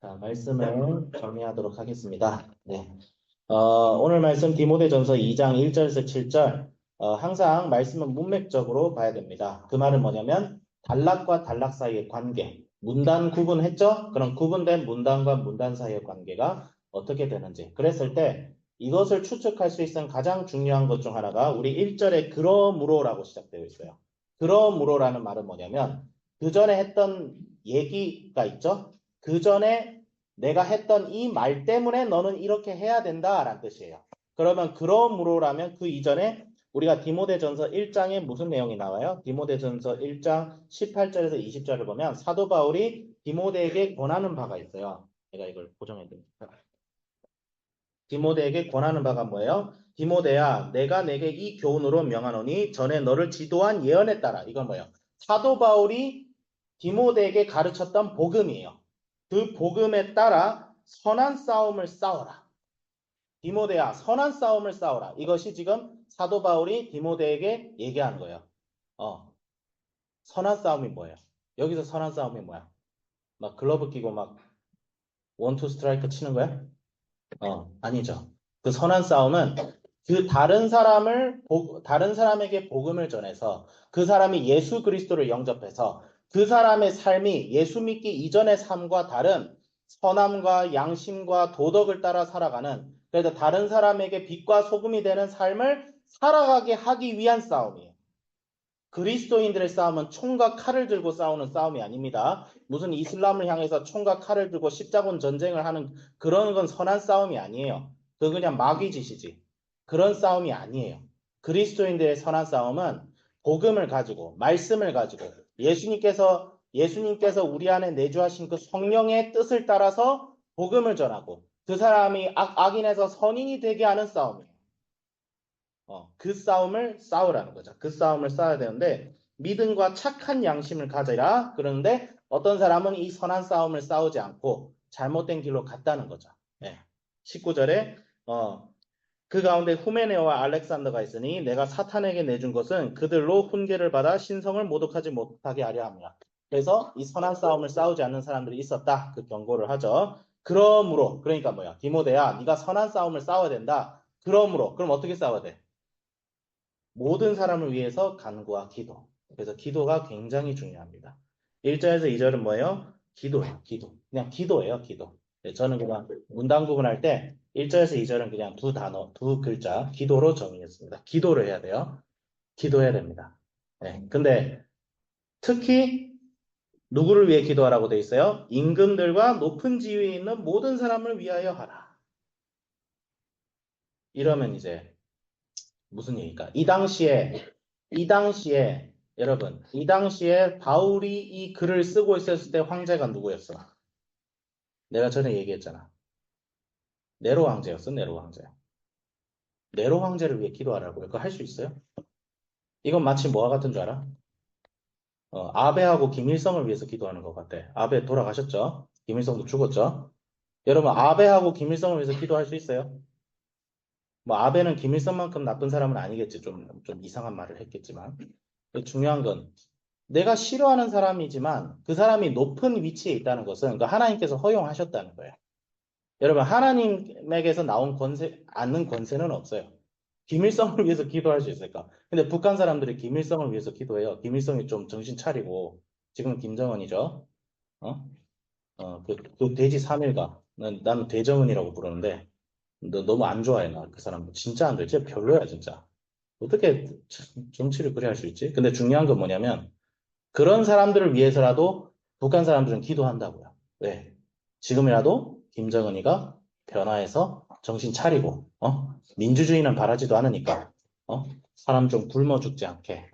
자, 말씀을 정리하도록 하겠습니다. 네. 오늘 말씀 디모데전서 2장 1절에서 7절. 항상 말씀은 문맥적으로 봐야 됩니다. 그 말은 뭐냐면 단락과 단락 사이의 관계. 문단 구분했죠? 그럼 구분된 문단과 문단 사이의 관계가 어떻게 되는지. 그랬을 때 이것을 추측할 수 있는 가장 중요한 것 중 하나가 우리 1절에 그러므로라고 시작되어 있어요. 그러므로라는 말은 뭐냐면 그 전에 했던 얘기가 있죠? 그 전에 내가 했던 이 말 때문에 너는 이렇게 해야 된다라는 뜻이에요. 그러면 그러므로라면 그 이전에 우리가 디모데전서 1장에 무슨 내용이 나와요? 디모데전서 1장 18절에서 20절을 보면 사도 바울이 디모데에게 권하는 바가 있어요. 제가 이걸 고정해 드립니다. 디모데에게 권하는 바가 뭐예요? 디모데야, 내가 내게 이 교훈으로 명하노니 전에 너를 지도한 예언에 따라. 이건 뭐예요? 사도 바울이 디모데에게 가르쳤던 복음이에요. 그 복음에 따라 선한 싸움을 싸워라. 디모데야, 선한 싸움을 싸워라. 이것이 지금 사도 바울이 디모데에게 얘기하는 거예요. 선한 싸움이 뭐예요? 여기서 선한 싸움이 뭐야? 막 글러브 끼고 막 원투 스트라이크 치는 거야? 아니죠. 그 선한 싸움은 그 다른 사람에게 복음을 전해서 그 사람이 예수 그리스도를 영접해서 그 사람의 삶이 예수 믿기 이전의 삶과 다른 선함과 양심과 도덕을 따라 살아가는, 그래서 다른 사람에게 빛과 소금이 되는 삶을 살아가게 하기 위한 싸움이에요. 그리스도인들의 싸움은 총과 칼을 들고 싸우는 싸움이 아닙니다. 무슨 이슬람을 향해서 총과 칼을 들고 십자군 전쟁을 하는 그런 건 선한 싸움이 아니에요. 그건 그냥 마귀 짓이지. 그런 싸움이 아니에요. 그리스도인들의 선한 싸움은 복음을 가지고 말씀을 가지고 예수님께서 우리 안에 내주하신 그 성령의 뜻을 따라서 복음을 전하고 그 사람이 악인에서 선인이 되게 하는 싸움이에요. 그 싸움을 싸우라는 거죠. 그 싸움을 싸워야 되는데 믿음과 착한 양심을 가져라. 그런데 어떤 사람은 이 선한 싸움을 싸우지 않고 잘못된 길로 갔다는 거죠. 네. 19절에 그 가운데 후메네오와 알렉산더가 있으니 내가 사탄에게 내준 것은 그들로 훈계를 받아 신성을 모독하지 못하게 하려 함이라. 그래서 이 선한 싸움을 싸우지 않는 사람들이 있었다. 그 경고를 하죠. 그러므로 그러니까 뭐야? 디모데야, 네가 선한 싸움을 싸워야 된다. 그러므로 그럼 어떻게 싸워야 돼? 모든 사람을 위해서 간구와 기도. 그래서 기도가 굉장히 중요합니다. 1절에서 2절은 뭐예요? 기도예요, 기도. 그냥 기도예요, 기도. 네, 저는 그냥 문단 구분할 때 1절에서 2절은 그냥 두 단어, 두 글자, 기도로 정의했습니다. 기도를 해야 돼요. 기도해야 됩니다. 네, 근데 특히 누구를 위해 기도하라고 돼 있어요? 임금들과 높은 지위에 있는 모든 사람을 위하여 하라. 이러면 이제 무슨 얘기일까? 이 당시에 여러분, 이 당시에 바울이 이 글을 쓰고 있었을 때 황제가 누구였어? 내가 전에 얘기했잖아. 네로 황제였어, 네로 황제. 네로 황제를 위해 기도하라고요. 그거 할 수 있어요? 이건 마치 뭐와 같은 줄 알아? 아베하고 김일성을 위해서 기도하는 것 같아. 아베 돌아가셨죠? 김일성도 죽었죠? 여러분, 아베하고 김일성을 위해서 기도할 수 있어요? 뭐, 아베는 김일성만큼 나쁜 사람은 아니겠지. 좀 이상한 말을 했겠지만. 중요한 건 내가 싫어하는 사람이지만 그 사람이 높은 위치에 있다는 것은 그 하나님께서 허용하셨다는 거예요. 여러분, 하나님에게서 나온 않는 권세는 없어요. 김일성을 위해서 기도할 수 있을까? 근데 북한 사람들이 김일성을 위해서 기도해요. 김일성이 좀 정신 차리고, 지금 김정은이죠. 어? 그 돼지 3일가. 나는 대정은이라고 부르는데, 너무 안 좋아해, 나. 그 사람. 진짜 안 돼. 진짜 별로야, 진짜. 어떻게 정치를 그래 할 수 있지? 근데 중요한 건 뭐냐면, 그런 사람들을 위해서라도 북한 사람들은 기도한다고요. 왜? 지금이라도 김정은이가 변화해서 정신 차리고, 민주주의는 바라지도 않으니까, 사람 좀 굶어 죽지 않게,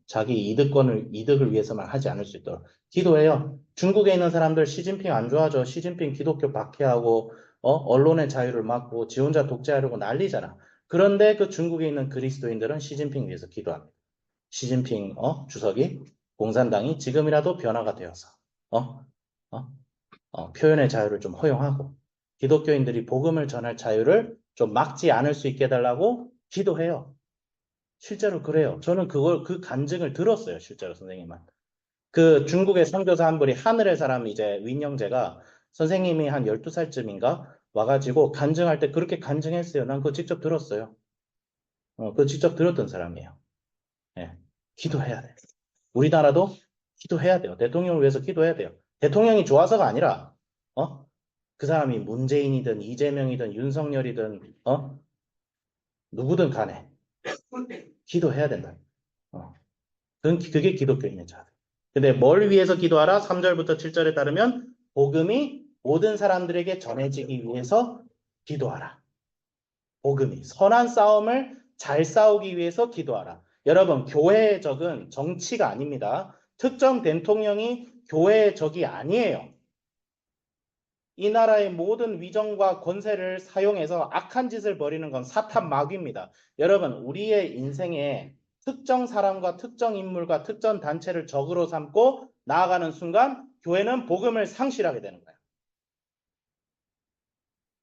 자기 이득을 위해서만 하지 않을 수 있도록 기도해요. 중국에 있는 사람들 시진핑 안 좋아하죠. 시진핑 기독교 박해하고, 언론의 자유를 막고, 지 혼자 독재하려고 난리잖아. 그런데 그 중국에 있는 그리스도인들은 시진핑 위해서 기도합니다. 시진핑 주석이 공산당이 지금이라도 변화가 되어서 어? 어? 표현의 자유를 좀 허용하고 기독교인들이 복음을 전할 자유를 좀 막지 않을 수 있게 해달라고 기도해요. 실제로 그래요. 저는 그 간증을 들었어요. 실제로 선생님은. 그 중국의 선교사 한 분이 하늘의 사람 이제 윈영재가 선생님이 한 12살쯤인가 와가지고 간증할 때 그렇게 간증했어요. 난 그거 직접 들었어요. 그거 직접 들었던 사람이에요. 예. 기도해야 돼. 우리나라도 기도해야 돼요. 대통령을 위해서 기도해야 돼요. 대통령이 좋아서가 아니라, 그 사람이 문재인이든 이재명이든 윤석열이든, 누구든 간에 기도해야 된다. 어. 그게 기독교인의 자세. 근데 뭘 위해서 기도하라? 3절부터 7절에 따르면 복음이 모든 사람들에게 전해지기 위해서 기도하라. 복음이 선한 싸움을 잘 싸우기 위해서 기도하라. 여러분, 교회의 적은 정치가 아닙니다. 특정 대통령이 교회의 적이 아니에요. 이 나라의 모든 위정과 권세를 사용해서 악한 짓을 벌이는 건 사탄 마귀입니다. 여러분, 우리의 인생에 특정 사람과 특정 인물과 특정 단체를 적으로 삼고 나아가는 순간 교회는 복음을 상실하게 되는 거예요.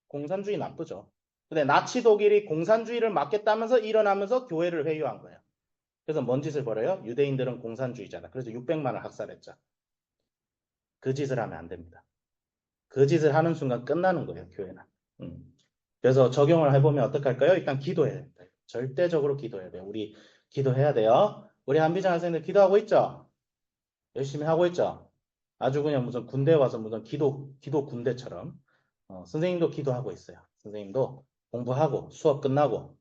공산주의 나쁘죠. 근데 나치 독일이 공산주의를 막겠다면서 일어나면서 교회를 회유한 거예요. 그래서 뭔 짓을 벌여요? 유대인들은 공산주의잖아. 그래서 600만을 학살했죠. 그 짓을 하면 안 됩니다. 그 짓을 하는 순간 끝나는 거예요, 교회는. 그래서 적용을 해보면 어떡할까요? 일단 기도해야 됩니다. 절대적으로 기도해야 돼요. 우리 기도해야 돼요. 우리 한비전 학생들 기도하고 있죠? 열심히 하고 있죠? 아주 그냥 무슨 군대 와서 무슨 기도 군대처럼. 선생님도 기도하고 있어요. 선생님도 공부하고 수업 끝나고,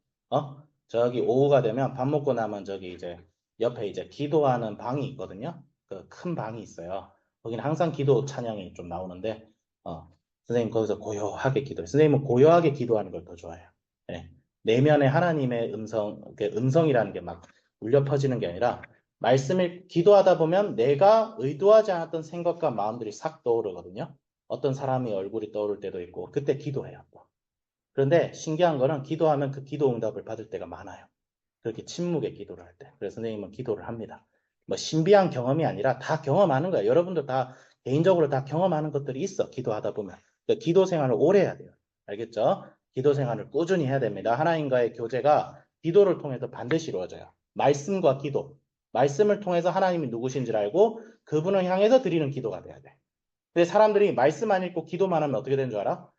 저기 오후가 되면 밥 먹고 나면 저기 이제 옆에 이제 기도하는 방이 있거든요. 그 큰 방이 있어요. 거기는 항상 기도 찬양이 좀 나오는데, 선생님 거기서 고요하게 기도해요. 선생님은 고요하게 기도하는 걸 더 좋아해요. 네. 내면에 하나님의 음성이라는 게 막 울려 퍼지는 게 아니라 말씀을 기도하다 보면 내가 의도하지 않았던 생각과 마음들이 싹 떠오르거든요. 어떤 사람이 얼굴이 떠오를 때도 있고 그때 기도해요. 그런데 신기한 거는 기도하면 그 기도 응답을 받을 때가 많아요. 그렇게 침묵의 기도를 할 때. 그래서 선생님은 기도를 합니다. 뭐 신비한 경험이 아니라 다 경험하는 거예요. 여러분도 다 개인적으로 다 경험하는 것들이 있어. 기도하다 보면. 그러니까 기도 생활을 오래 해야 돼요. 알겠죠? 기도 생활을 꾸준히 해야 됩니다. 하나님과의 교제가 기도를 통해서 반드시 이루어져요. 말씀과 기도. 말씀을 통해서 하나님이 누구신지를 알고 그분을 향해서 드리는 기도가 돼야 돼. 근데 사람들이 말씀 안 읽고 기도만 하면 어떻게 되는 줄 알아?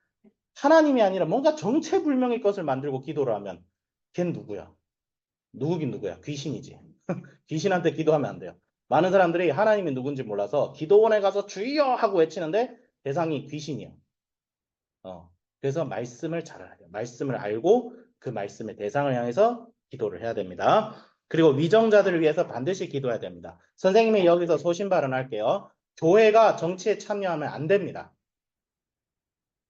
하나님이 아니라 뭔가 정체불명의 것을 만들고 기도를 하면 걘 누구야? 누구긴 누구야? 귀신이지. 귀신한테 기도하면 안 돼요. 많은 사람들이 하나님이 누군지 몰라서 기도원에 가서 주여 하고 외치는데 대상이 귀신이에요. 그래서 말씀을 잘 알아야 돼요. 말씀을 알고 그 말씀의 대상을 향해서 기도를 해야 됩니다. 그리고 위정자들을 위해서 반드시 기도해야 됩니다. 선생님이 여기서 소신 발언할게요. 교회가 정치에 참여하면 안 됩니다.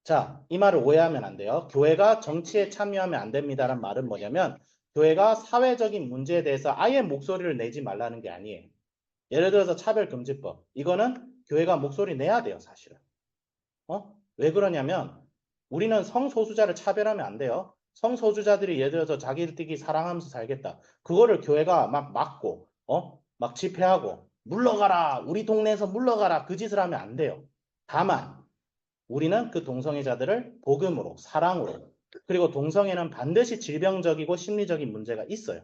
자, 이 말을 오해하면 안 돼요. 교회가 정치에 참여하면 안 됩니다라는 말은 뭐냐면 교회가 사회적인 문제에 대해서 아예 목소리를 내지 말라는 게 아니에요. 예를 들어서 차별금지법. 이거는 교회가 목소리 내야 돼요, 사실은. 왜 그러냐면 우리는 성소수자를 차별하면 안 돼요. 성소수자들이 예를 들어서 자기들끼리 사랑하면서 살겠다. 그거를 교회가 막 막고, 막 집회하고, 물러가라! 우리 동네에서 물러가라! 그 짓을 하면 안 돼요. 다만, 우리는 그 동성애자들을 복음으로, 사랑으로, 그리고 동성애는 반드시 질병적이고 심리적인 문제가 있어요.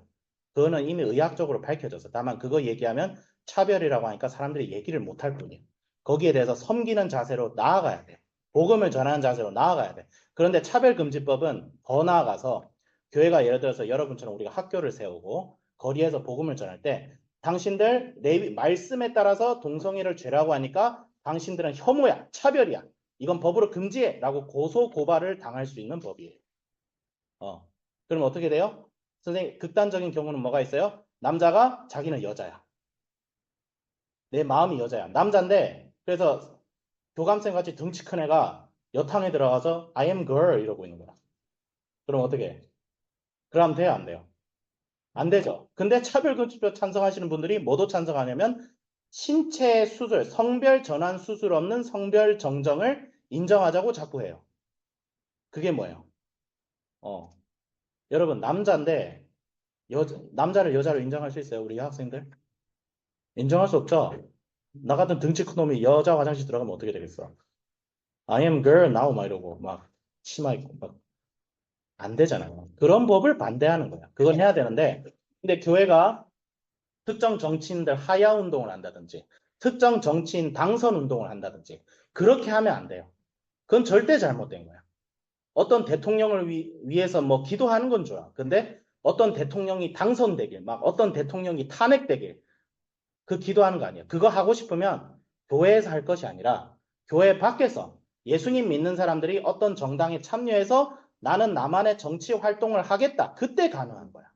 그거는 이미 의학적으로 밝혀져서. 다만 그거 얘기하면 차별이라고 하니까 사람들이 얘기를 못할 뿐이에요. 거기에 대해서 섬기는 자세로 나아가야 돼. 복음을 전하는 자세로 나아가야 돼. 그런데 차별금지법은 더 나아가서 교회가 예를 들어서 여러분처럼 우리가 학교를 세우고 거리에서 복음을 전할 때 당신들 말씀에 따라서 동성애를 죄라고 하니까 당신들은 혐오야, 차별이야. 이건 법으로 금지해 라고 고소 고발을 당할 수 있는 법이에요. 그럼 어떻게 돼요? 선생님, 극단적인 경우는 뭐가 있어요? 남자가 자기는 여자야. 내 마음이 여자야. 남자인데 그래서 교감생 같이 덩치 큰 애가 여탕에 들어가서 I am girl 이러고 있는 거야. 그럼 어떻게 해? 그럼 돼요? 안 돼요? 안 되죠. 근데 차별금지법 찬성하시는 분들이 뭐도 찬성하냐면 신체 수술, 성별 전환 수술 없는 성별 정정을 인정하자고 자꾸 해요. 그게 뭐예요? 여러분 남자인데 남자를 여자로 인정할 수 있어요? 우리 학생들? 인정할 수 없죠? 나 같은 등치 큰 놈이 여자 화장실 들어가면 어떻게 되겠어? I am girl now 막 이러고 막 치마 입고 막 안 되잖아요. 그런 법을 반대하는 거야. 그건 해야 되는데 근데 교회가 특정 정치인들 하야 운동을 한다든지 특정 정치인 당선 운동을 한다든지 그렇게 하면 안 돼요. 그건 절대 잘못된 거야. 어떤 대통령을 위해서 뭐 기도하는 건 좋아. 근데 어떤 대통령이 당선되길, 막 어떤 대통령이 탄핵되길, 그 기도하는 거 아니야. 그거 하고 싶으면 교회에서 할 것이 아니라 교회 밖에서 예수님 믿는 사람들이 어떤 정당에 참여해서 나는 나만의 정치 활동을 하겠다. 그때 가능한 거야.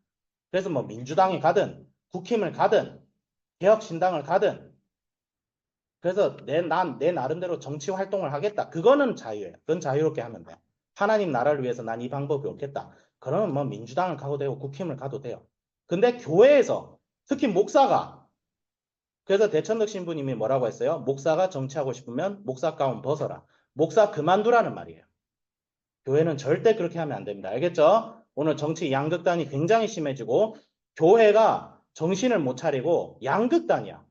그래서 뭐 민주당에 가든 국힘을 가든 개혁신당을 가든 그래서 내 나름대로 정치 활동을 하겠다. 그거는 자유예요. 그건 자유롭게 하면 돼. 하나님 나라를 위해서 난 이 방법이 없겠다. 그러면 뭐 민주당을 가도 되고 국힘을 가도 돼요. 근데 교회에서 특히 목사가 그래서 대천덕 신부님이 뭐라고 했어요? 목사가 정치하고 싶으면 목사 가운 벗어라. 목사 그만두라는 말이에요. 교회는 절대 그렇게 하면 안 됩니다. 알겠죠? 오늘 정치 양극단이 굉장히 심해지고 교회가 정신을 못 차리고 양극단이야.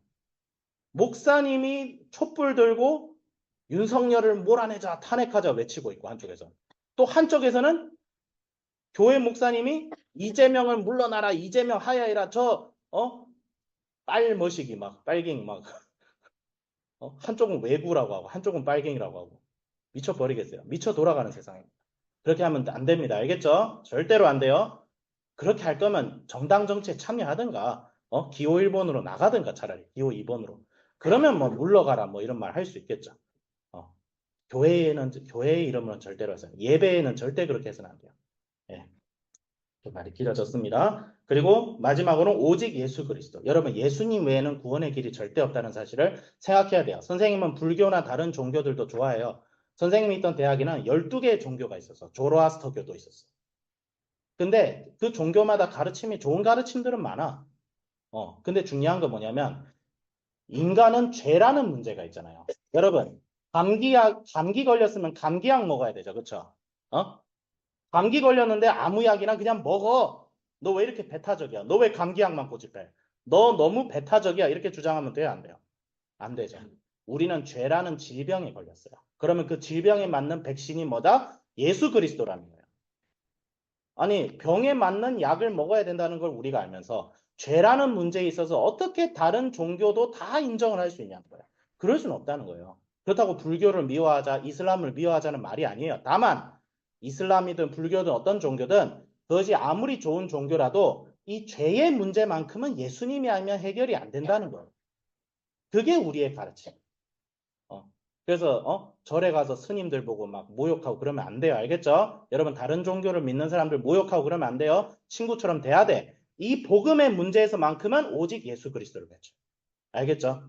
목사님이 촛불 들고 윤석열을 몰아내자, 탄핵하자 외치고 있고 한쪽에서. 또 한쪽에서는 교회 목사님이 이재명을 물러나라, 이재명 하야이라 빨머시기 막, 빨갱이 막, 한쪽은 외구라고 하고, 한쪽은 빨갱이라고 하고. 미쳐버리겠어요. 미쳐 돌아가는 세상입니다. 그렇게 하면 안 됩니다. 알겠죠? 절대로 안 돼요. 그렇게 할 거면 정당 정치에 참여하든가, 기호 1번으로 나가든가 차라리, 기호 2번으로. 그러면 뭐 물러가라, 뭐 이런 말 할 수 있겠죠. 교회의 이름으로는 절대로 해서, 예배에는 절대 그렇게 해서는 안 돼요. 예. 말이 길어졌습니다. 그리고 마지막으로 오직 예수 그리스도. 여러분 예수님 외에는 구원의 길이 절대 없다는 사실을 생각해야 돼요. 선생님은 불교나 다른 종교들도 좋아해요. 선생님이 있던 대학에는 12개의 종교가 있었어. 조로아스터교도 있었어. 근데 그 종교마다 가르침이 좋은 가르침들은 많아. 근데 중요한 건 뭐냐면 인간은 죄라는 문제가 있잖아요. 여러분 감기 걸렸으면 감기약 먹어야 되죠. 그렇죠? 감기 걸렸는데 아무 약이나 그냥 먹어. 너 왜 이렇게 배타적이야? 너 왜 감기약만 고집해? 너 너무 배타적이야. 이렇게 주장하면 돼요? 안 돼요? 안 되죠. 우리는 죄라는 질병에 걸렸어요. 그러면 그 질병에 맞는 백신이 뭐다? 예수 그리스도라는 거예요. 아니, 병에 맞는 약을 먹어야 된다는 걸 우리가 알면서 죄라는 문제에 있어서 어떻게 다른 종교도 다 인정을 할 수 있냐는 거예요. 그럴 수는 없다는 거예요. 그렇다고 불교를 미워하자, 이슬람을 미워하자는 말이 아니에요. 다만 이슬람이든 불교든 어떤 종교든 그것이 아무리 좋은 종교라도 이 죄의 문제만큼은 예수님이 알면 해결이 안 된다는 거예요. 그게 우리의 가르침. 그래서 절에 가서 스님들 보고 막 모욕하고 그러면 안 돼요. 알겠죠? 여러분 다른 종교를 믿는 사람들 모욕하고 그러면 안 돼요. 친구처럼 돼야 돼. 이 복음의 문제에서만큼은 오직 예수 그리스도를 맺죠. 알겠죠?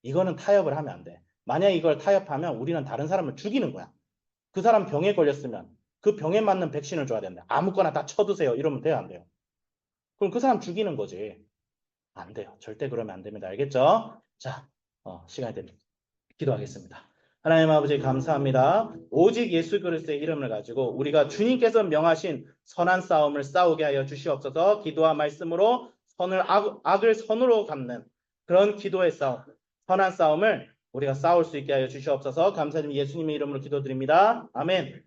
이거는 타협을 하면 안 돼. 만약 이걸 타협하면 우리는 다른 사람을 죽이는 거야. 그 사람 병에 걸렸으면 그 병에 맞는 백신을 줘야 된다. 아무거나 다 쳐드세요. 이러면 돼요, 안 돼요? 그럼 그 사람 죽이는 거지. 안 돼요. 절대 그러면 안 됩니다. 알겠죠? 자, 시간이 됩니다. 기도하겠습니다. 하나님 아버지 감사합니다. 오직 예수 그리스도의 이름을 가지고 우리가 주님께서 명하신 선한 싸움을 싸우게 하여 주시옵소서. 기도와 말씀으로 악을 선으로 갚는 그런 기도의 싸움, 선한 싸움을 우리가 싸울 수 있게 하여 주시옵소서. 감사드리며 예수님의 이름으로 기도드립니다. 아멘.